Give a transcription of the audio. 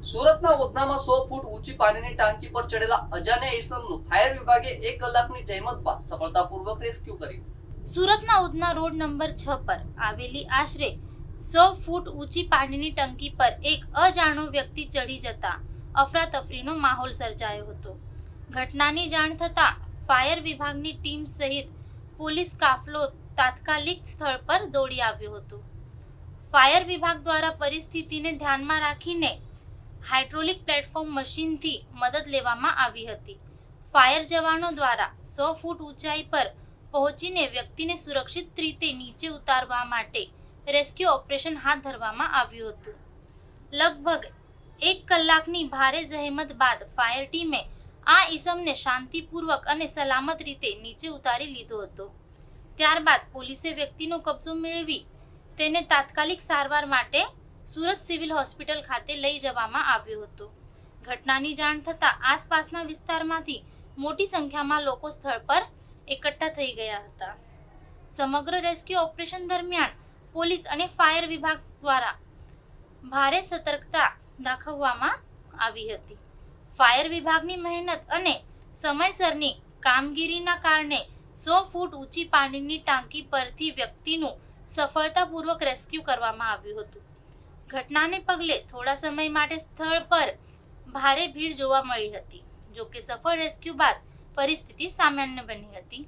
સુરતના ઉધનામાં 100 ફૂટ ઊંચી પાણીની ટાંકી પર ચડેલા અજાણ્યા ઈસમનું ફાયર વિભાગે 1 કલાકની જહેમત બાદ સફળતાપૂર્વક રેસ્ક્યુ કર્યું। સુરતના ઉધના રોડ નંબર 6 પર આવેલી આશરે 100 ફૂટ ઊંચી પાણીની ટંકી પર એક અજાણ્યો વ્યક્તિ ચડી જતા અફરાતફરીનો માહોલ સર્જાયો હતો। ઘટનાની જાણ થતાં ફાયર વિભાગની ટીમ સહિત પોલીસ કાફલો તાત્કાલિક સ્થળ પર દોડી આવ્યો હતો। ફાયર વિભાગ દ્વારા પરિસ્થિતિને ધ્યાનમાં રાખીને હાઇડ્રોલિક પ્લેટફોર્મ મશીનથી મદદ લેવામાં આવી હતી। ફાયર જવાનો દ્વારા 100 ફૂટ ઊંચાઈ પર પહોંચીને વ્યક્તિને સુરક્ષિત રીતે નીચે ઉતારવા માટે રેસ્ક્યુ ઓપરેશન હાથ ધરવામાં આવ્યું હતું। લગભગ 1 કલાકની ભારે જહેમત બાદ ફાયર ટીમે આ ઈસમને શાંતિપૂર્વક અને સલામત રીતે નીચે ઉતારી લીધો હતો। ત્યારબાદ પોલીસે વ્યક્તિનો કબજો મેળવી તેને તાત્કાલિક સારવાર માટે સુરત સિવિલ હોસ્પિટલ ખાતે લઈ જવામાં આવ્યો હતો। ઘટનાની જાણ થતાં આસપાસના વિસ્તારમાંથી મોટી સંખ્યામાં લોકો સ્થળ પર એકઠા થઈ ગયા હતા। સમગ્ર રેસ્ક્યુ ઓપરેશન દરમિયાન પોલીસ અને ફાયર વિભાગ દ્વારા ભારે સતર્કતા દાખવવામાં આવી હતી। ફાયર વિભાગની મહેનત અને સમયસરની કામગીરીના કારણે 100 ફૂટ ઊંચી પાણીની ટાંકી પરથી વ્યક્તિનું સફળતાપૂર્વક રેસ્ક્યુ કરવામાં આવ્યું હતું। ઘટનાને પગલે થોડા સમય માટે સ્થળ પર ભારે ભીડ જોવા મળી હતી। જો કે સફળ રેસ્ક્યુ બાદ પરિસ્થિતિ સામાન્ય બની હતી।